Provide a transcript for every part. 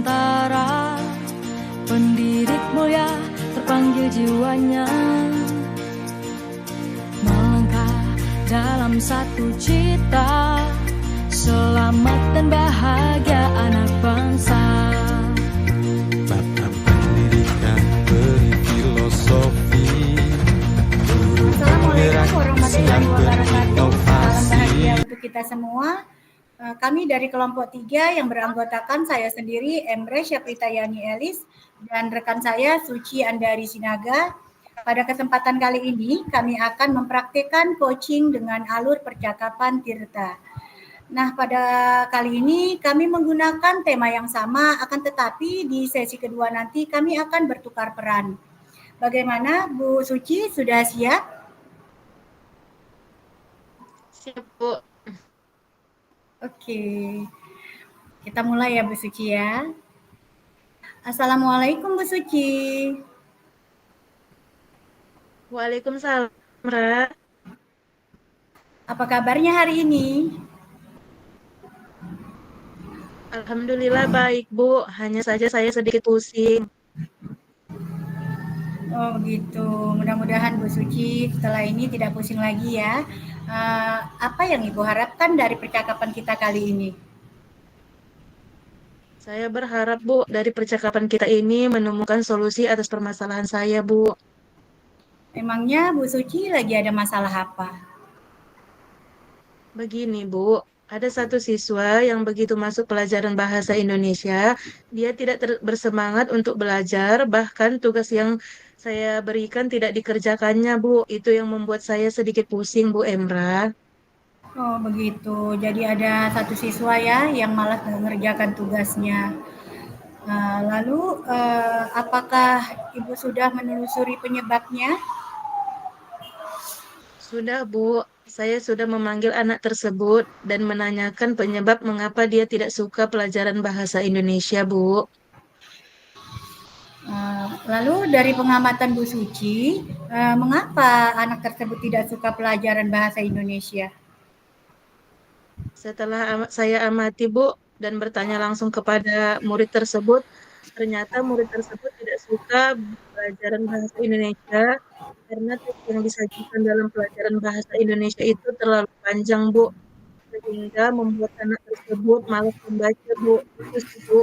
Nusantara, pendidik mulia terpanggil jiwanya melangkah dalam satu cita, selamat dan bahagia anak bangsa. Tata pendidikan beri filosofi, Assalamualaikum warahmatullahi wabarakatuh. Salam bahagia inovasi. untuk kita semua. Kami dari kelompok 3 yang beranggotakan saya sendiri, Emre Syafritayani Elis, dan rekan saya Suci Andari Sinaga. Pada kesempatan kali ini, kami akan mempraktikkan coaching dengan alur percakapan Tirta. Nah, pada kali ini kami menggunakan tema yang sama, akan tetapi di sesi kedua nanti kami akan bertukar peran. Bagaimana, Bu Suci, sudah siap? Siap, Bu. Oke, kita mulai ya Bu Suci ya. Assalamualaikum Bu Suci. Waalaikumsalam, Ra. Apa kabarnya hari ini? Alhamdulillah baik, Bu. Hanya saja saya sedikit pusing. Oh gitu, mudah-mudahan Bu Suci setelah ini tidak pusing lagi ya. Apa yang Ibu harapkan dari percakapan kita kali ini? Saya berharap, Bu, dari percakapan kita ini menemukan solusi atas permasalahan saya, Bu. Emangnya Bu Suci lagi ada masalah apa? Begini, Bu. Ada satu siswa yang begitu masuk pelajaran bahasa Indonesia, dia tidak bersemangat untuk belajar, bahkan tugas yang saya berikan tidak dikerjakannya, Bu. Itu yang membuat saya sedikit pusing, Bu Emra. Oh begitu, jadi ada satu siswa ya yang malas mengerjakan tugasnya. Lalu apakah Ibu sudah menelusuri penyebabnya? Sudah, Bu. Saya sudah memanggil anak tersebut dan menanyakan penyebab mengapa dia tidak suka pelajaran bahasa Indonesia, Bu. Lalu dari pengamatan Bu Suci, mengapa anak tersebut tidak suka pelajaran bahasa Indonesia? Setelah saya amati, Bu, dan bertanya langsung kepada murid tersebut, ternyata murid tersebut tidak suka pelajaran bahasa Indonesia karena teks yang disajikan dalam pelajaran bahasa Indonesia itu terlalu panjang, Bu, sehingga membuat anak tersebut malas membaca, Bu. Itu sih, Bu,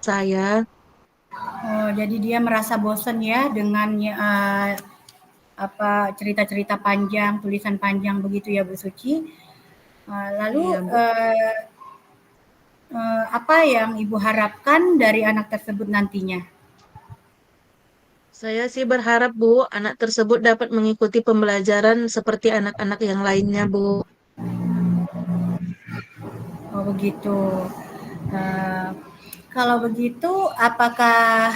saya. Oh, jadi dia merasa bosan ya dengan cerita-cerita panjang, tulisan panjang begitu ya Bu Suci. Lalu Iya, Bu. apa yang Ibu harapkan dari anak tersebut nantinya? Saya sih berharap, Bu, anak tersebut dapat mengikuti pembelajaran seperti anak-anak yang lainnya, Bu. Oh begitu. Uh, Kalau begitu, apakah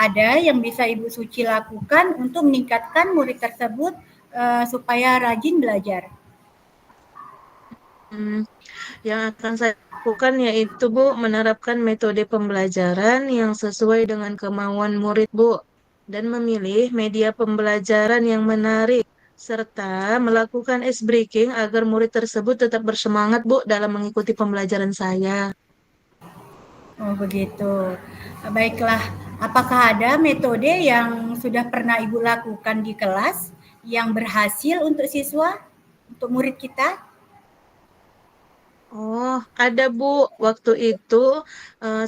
ada yang bisa Ibu Suci lakukan untuk meningkatkan murid tersebut supaya rajin belajar? Hmm, yang akan saya lakukan yaitu, Bu, menerapkan metode pembelajaran yang sesuai dengan kemauan murid, Bu, dan memilih media pembelajaran yang menarik, serta melakukan ice breaking agar murid tersebut tetap bersemangat, Bu, dalam mengikuti pembelajaran saya. Oh begitu. Baiklah, apakah ada metode yang sudah pernah Ibu lakukan di kelas yang berhasil untuk siswa, untuk murid kita? Oh, ada Bu. Waktu itu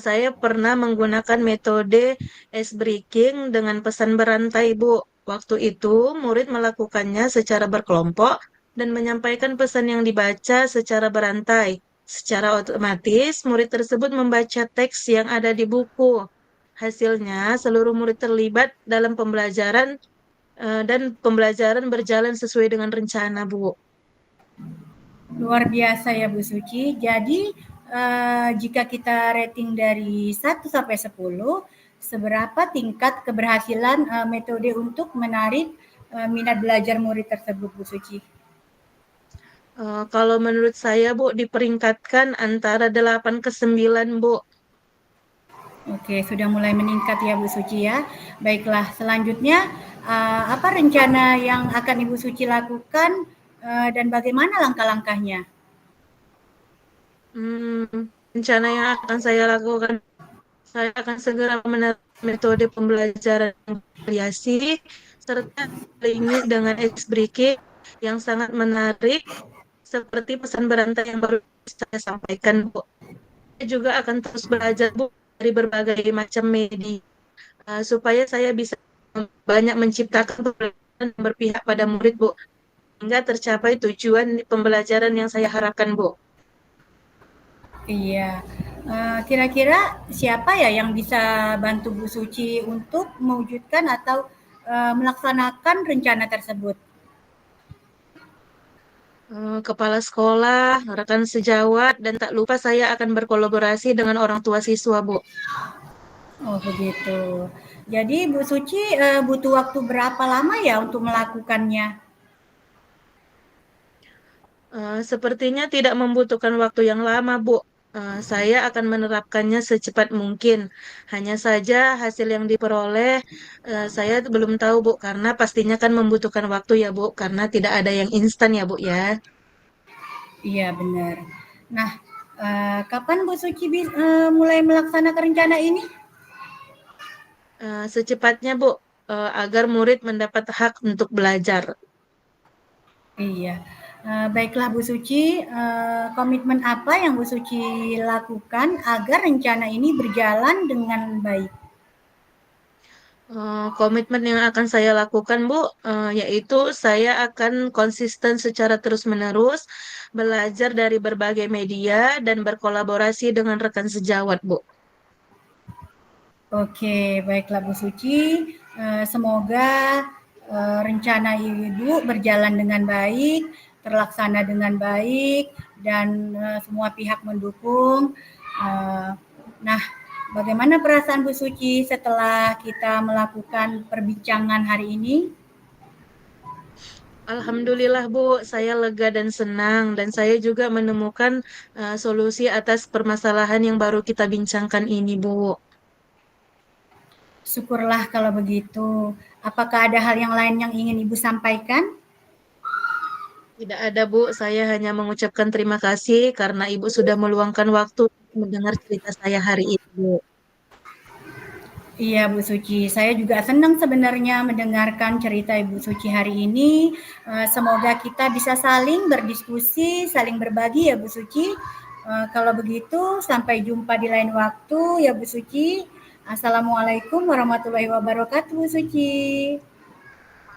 saya pernah menggunakan metode ice breaking dengan pesan berantai, Bu. Waktu itu murid melakukannya secara berkelompok dan menyampaikan pesan yang dibaca secara berantai. Secara otomatis, murid tersebut membaca teks yang ada di buku. Hasilnya, seluruh murid terlibat dalam pembelajaran dan pembelajaran berjalan sesuai dengan rencana, Bu. Luar biasa ya Bu Suci. Jadi jika kita rating dari 1 sampai 10, seberapa tingkat keberhasilan metode untuk menarik minat belajar murid tersebut Bu Suci? Kalau menurut saya, Bu, diperingkatkan antara 8 ke 9, Bu. Oke, sudah mulai meningkat ya Bu Suci ya. Baiklah, selanjutnya apa rencana yang akan Ibu Suci lakukan dan bagaimana langkah-langkahnya? Hmm, rencana yang akan saya lakukan, saya akan segera menerapkan metode pembelajaran yang variasi serta selingi dengan ice breaking yang sangat menarik seperti pesan berantai yang baru saya sampaikan, Bu. Saya juga akan terus belajar, Bu, dari berbagai macam media supaya saya bisa banyak menciptakan pembelajaran yang berpihak pada murid, Bu, hingga tercapai tujuan pembelajaran yang saya harapkan, Bu. Iya. Kira-kira siapa ya yang bisa bantu Bu Suci untuk mewujudkan atau melaksanakan rencana tersebut? Kepala sekolah, rekan sejawat, dan tak lupa saya akan berkolaborasi dengan orang tua siswa, Bu. Oh begitu. Jadi Bu Suci butuh waktu berapa lama ya untuk melakukannya? Sepertinya tidak membutuhkan waktu yang lama, Bu. Saya akan menerapkannya secepat mungkin. Hanya saja hasil yang diperoleh saya belum tahu, Bu, karena pastinya kan membutuhkan waktu ya, Bu, karena tidak ada yang instan ya, Bu ya. Iya benar. Nah, kapan Bu Suci mulai melaksanakan rencana ini? Secepatnya, Bu, agar murid mendapat hak untuk belajar. Iya. Baiklah Bu Suci, komitmen apa yang Bu Suci lakukan agar rencana ini berjalan dengan baik? Komitmen yang akan saya lakukan, Bu, yaitu saya akan konsisten secara terus-menerus, belajar dari berbagai media, dan berkolaborasi dengan rekan sejawat, Bu. Oke, baiklah Bu Suci. Semoga rencana Ibu berjalan dengan baik, terlaksana dengan baik, dan semua pihak mendukung. Eh, nah, bagaimana perasaan Bu Suci setelah kita melakukan perbincangan hari ini? Alhamdulillah, Bu, saya lega dan senang, dan saya juga menemukan solusi atas permasalahan yang baru kita bincangkan ini, Bu. Syukurlah kalau begitu. Apakah ada hal yang lain yang ingin Ibu sampaikan? Tidak ada, Bu. Saya hanya mengucapkan terima kasih karena Ibu sudah meluangkan waktu untuk mendengar cerita saya hari ini, Bu. Iya Bu Suci, saya juga senang sebenarnya mendengarkan cerita Ibu Suci hari ini. Semoga kita bisa saling berdiskusi, saling berbagi ya Bu Suci. Kalau begitu sampai jumpa di lain waktu ya Bu Suci. Assalamualaikum warahmatullahi wabarakatuh Bu Suci.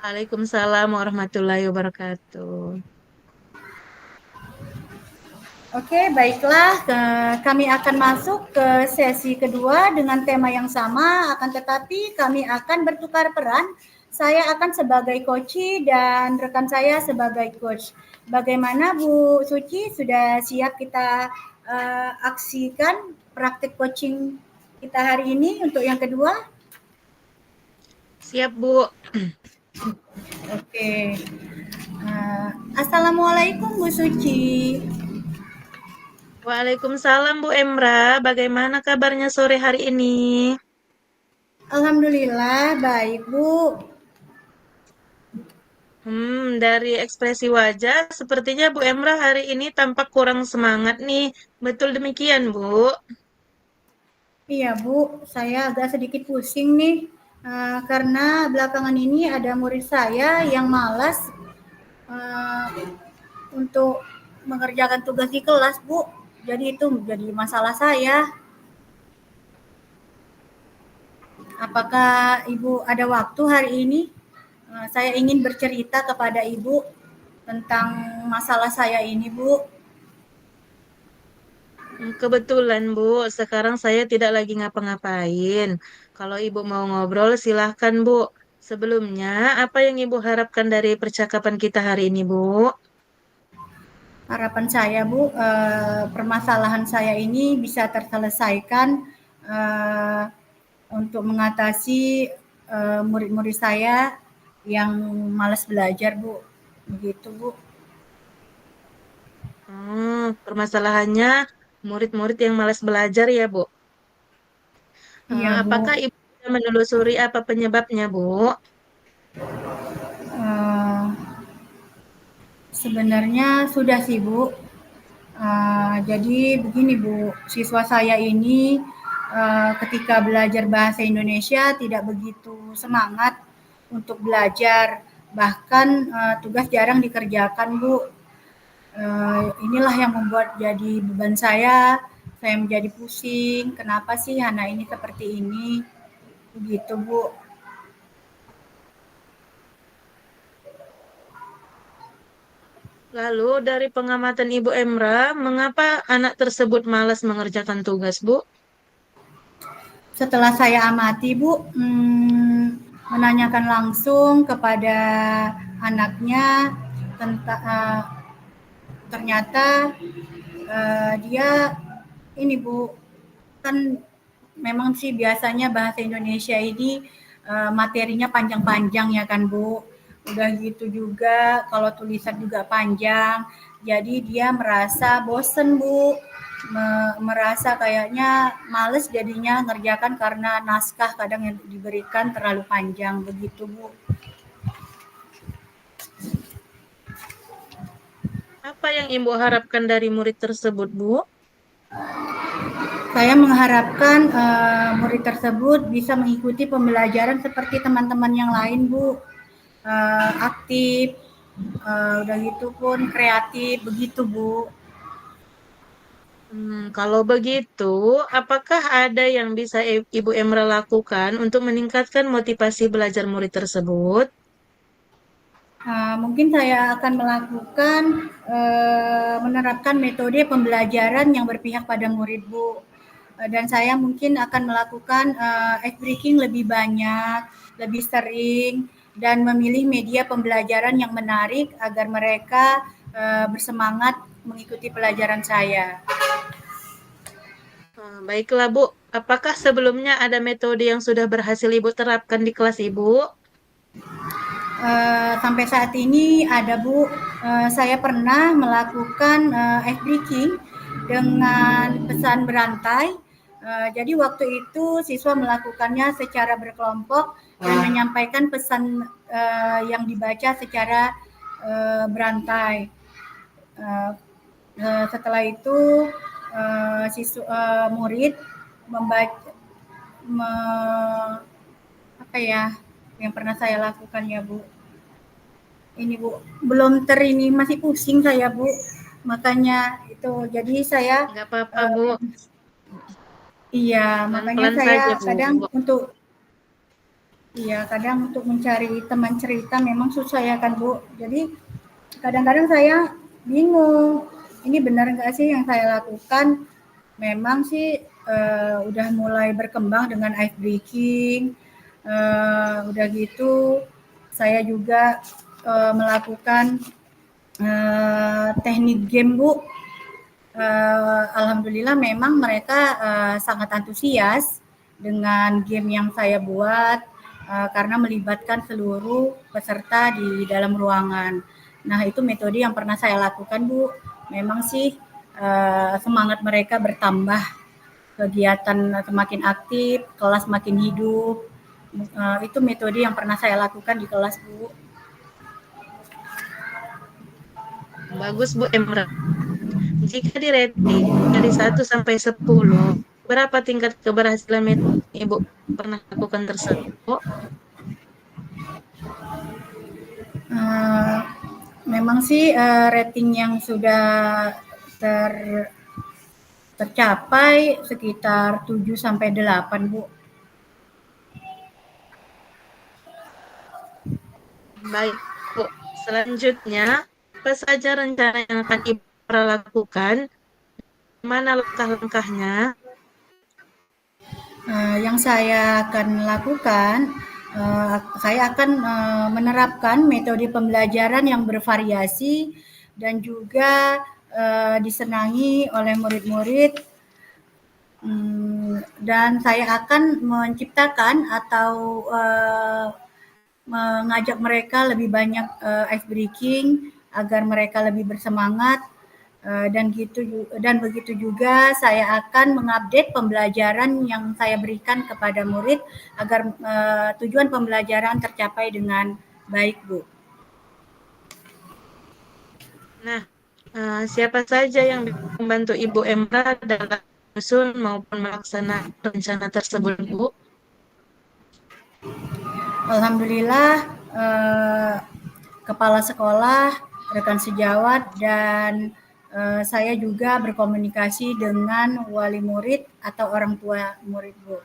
Waalaikumsalam warahmatullahi wabarakatuh. Oke, baiklah. Kami akan masuk ke sesi kedua dengan tema yang sama, akan tetapi kami akan bertukar peran. Saya akan sebagai coach dan rekan saya sebagai coach. Bagaimana Bu Suci? Sudah siap kita aksikan praktik coaching kita hari ini untuk yang kedua? Siap, Bu. Oke. Assalamualaikum Bu Suci. Waalaikumsalam, Bu Emra. Bagaimana kabarnya sore hari ini? Alhamdulillah baik Bu. Dari ekspresi wajah, sepertinya Bu Emra hari ini tampak kurang semangat nih. Betul demikian, Bu. Iya Bu, saya agak sedikit pusing nih karena belakangan ini ada murid saya yang malas uh, untuk mengerjakan tugas di kelas Bu. Jadi itu menjadi masalah saya. Apakah Ibu ada waktu hari ini? Saya ingin bercerita kepada Ibu tentang masalah saya ini Bu. Kebetulan, Bu, sekarang saya tidak lagi ngapa-ngapain. Kalau Ibu mau ngobrol, silahkan, Bu. Sebelumnya, apa yang Ibu harapkan dari percakapan kita hari ini, Bu? Harapan saya Bu, permasalahan saya ini bisa terselesaikan untuk mengatasi murid-murid saya yang malas belajar Bu. Begitu Bu. Permasalahannya murid-murid yang malas belajar ya, Bu. Iya Apakah Bu. Ibu sudah menelusuri apa penyebabnya, Bu? Eh, Sebenarnya sudah sih Bu. Jadi begini Bu, siswa saya ini ketika belajar bahasa Indonesia tidak begitu semangat untuk belajar, bahkan tugas jarang dikerjakan Bu. Inilah yang membuat jadi beban saya menjadi pusing. Kenapa sih anak ini seperti ini? Begitu Bu. Lalu dari pengamatan Ibu Emra, mengapa anak tersebut malas mengerjakan tugas, Bu? Setelah saya amati Bu, menanyakan langsung kepada anaknya tentang ternyata dia ini Bu, kan memang sih biasanya bahasa Indonesia ini materinya panjang-panjang ya kan Bu. Udah gitu juga kalau tulisan juga panjang. Jadi dia merasa bosen Bu, merasa kayaknya males jadinya ngerjakan karena naskah kadang yang diberikan terlalu panjang begitu Bu. Apa yang Ibu harapkan dari murid tersebut, Bu? Saya mengharapkan murid tersebut bisa mengikuti pembelajaran seperti teman-teman yang lain Bu. Aktif, udah gitu pun kreatif begitu Bu. Kalau begitu, apakah ada yang bisa Ibu Emra lakukan untuk meningkatkan motivasi belajar murid tersebut? Mungkin saya akan melakukan menerapkan metode pembelajaran yang berpihak pada murid Bu. Dan saya mungkin akan melakukan ice breaking lebih banyak, lebih sering, dan memilih media pembelajaran yang menarik agar mereka bersemangat mengikuti pelajaran saya. Baiklah, Bu. Apakah sebelumnya ada metode yang sudah berhasil Ibu terapkan di kelas Ibu? Sampai saat ini ada Bu, saya pernah melakukan ice breaking dengan pesan berantai. Jadi waktu itu siswa melakukannya secara berkelompok dan menyampaikan pesan yang dibaca secara berantai. Setelah itu murid membaca apa ya yang pernah saya lakukan ya Bu. Ini Bu, belum ini masih pusing saya Bu. Makanya itu jadi saya Nggak apa-apa, Bu. iya, makanya Pelan-pelan saya saja, kadang Bu. untuk mencari teman cerita memang susah ya kan Bu. Jadi kadang-kadang saya bingung. Ini benar nggak sih yang saya lakukan? Memang sih udah mulai berkembang dengan ice breaking. Udah gitu saya juga melakukan teknik game Bu. Alhamdulillah memang mereka sangat antusias dengan game yang saya buat karena melibatkan seluruh peserta di dalam ruangan. Nah itu metode yang pernah saya lakukan Bu. Memang sih semangat mereka bertambah, kegiatan semakin aktif, kelas makin hidup. Itu metode yang pernah saya lakukan di kelas Bu. Bagus, Bu Emra. Jika di rating dari 1 sampai 10, berapa tingkat keberhasilan metode Ibu pernah lakukan tersebut? Memang sih rating yang sudah tercapai sekitar 7 sampai 8 Bu. Baik, Bu. Selanjutnya, apa saja rencana yang akan Ibu lakukan? Mana langkah-langkahnya? Yang saya akan lakukan, saya akan menerapkan metode pembelajaran yang bervariasi dan juga disenangi oleh murid-murid, dan saya akan menciptakan atau mengajak mereka lebih banyak ice breaking agar mereka lebih bersemangat. Dan begitu juga saya akan mengupdate pembelajaran yang saya berikan kepada murid agar tujuan pembelajaran tercapai dengan baik Bu. Nah, Siapa saja yang bisa membantu Ibu Emra dalam menyusun maupun melaksanakan rencana tersebut, Bu? Alhamdulillah, kepala sekolah, rekan sejawat, dan saya juga berkomunikasi dengan wali murid atau orang tua murid, Bu.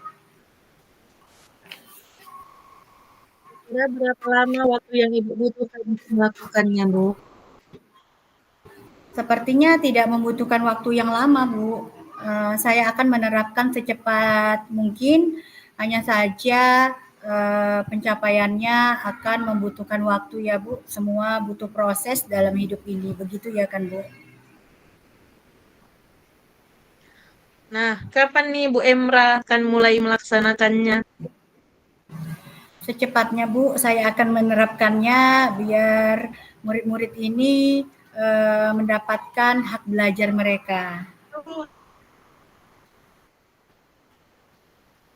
Kira berapa lama waktu yang Ibu butuhkan untuk melakukannya, Bu? Sepertinya tidak membutuhkan waktu yang lama, Bu. Saya akan menerapkan secepat mungkin, hanya saja pencapaiannya akan membutuhkan waktu ya, Bu. Semua butuh proses dalam hidup ini, begitu ya kan, Bu? Nah, kapan nih Bu Emra akan mulai melaksanakannya? Secepatnya, Bu, saya akan menerapkannya biar murid-murid ini mendapatkan hak belajar mereka.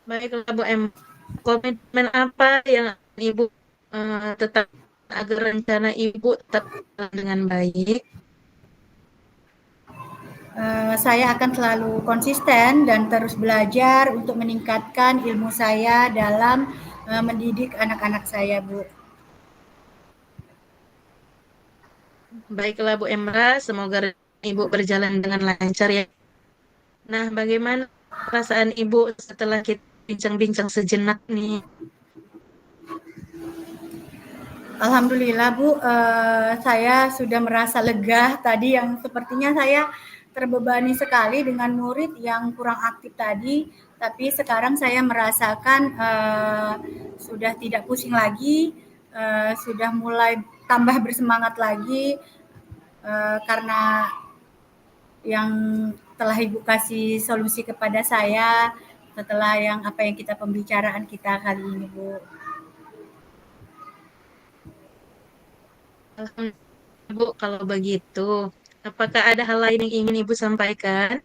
Baiklah Bu Em, komitmen apa yang Ibu tetap agar rencana Ibu tetap berjalan dengan baik? Saya akan selalu konsisten dan terus belajar untuk meningkatkan ilmu saya dalam mendidik anak-anak saya, Bu. Baiklah Bu Emra, semoga Ibu berjalan dengan lancar ya. Nah, bagaimana perasaan Ibu setelah kita bincang-bincang sejenak nih? Alhamdulillah, Bu, saya sudah merasa lega tadi yang sepertinya saya terbebani sekali dengan murid yang kurang aktif tadi, tapi sekarang saya merasakan sudah tidak pusing lagi, sudah mulai tambah bersemangat lagi karena yang telah Ibu kasih solusi kepada saya setelah yang apa yang kita pembicaraan kita kali ini, Bu. Alhamdulillah Bu, kalau begitu, apakah ada hal lain yang ingin Ibu sampaikan?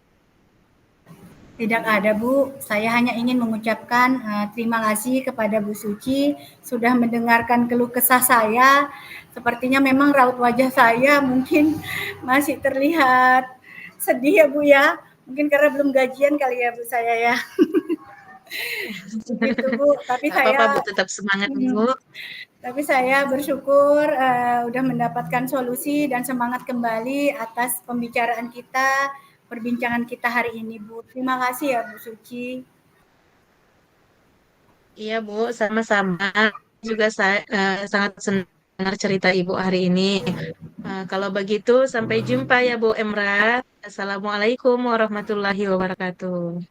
Tidak ada, Bu. Saya hanya ingin mengucapkan terima kasih kepada Bu Suci sudah mendengarkan keluh kesah saya. Sepertinya memang raut wajah saya mungkin masih terlihat sedih ya, Bu ya. Mungkin karena belum gajian kali ya, Bu saya ya. Begitu, Bu. Tapi Gak apa-apa Bu, saya tetap semangat Bu. tapi saya bersyukur udah mendapatkan solusi dan semangat kembali atas pembicaraan kita, perbincangan kita hari ini, Bu. Terima kasih ya, Bu Suci. Iya Bu, sama-sama. Juga saya sangat senang dengar cerita Ibu hari ini. Kalau begitu, sampai jumpa ya Bu Emra. Assalamualaikum warahmatullahi wabarakatuh.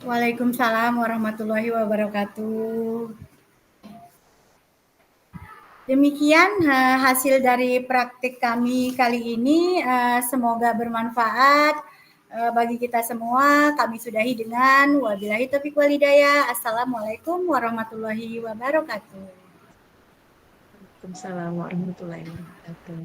Waalaikumsalam warahmatullahi wabarakatuh. Demikian hasil dari praktik kami kali ini. Semoga bermanfaat bagi kita semua. Kami sudahi dengan wabillahi taufiq wal hidayah. Assalamualaikum warahmatullahi wabarakatuh. Waalaikumsalam warahmatullahi wabarakatuh.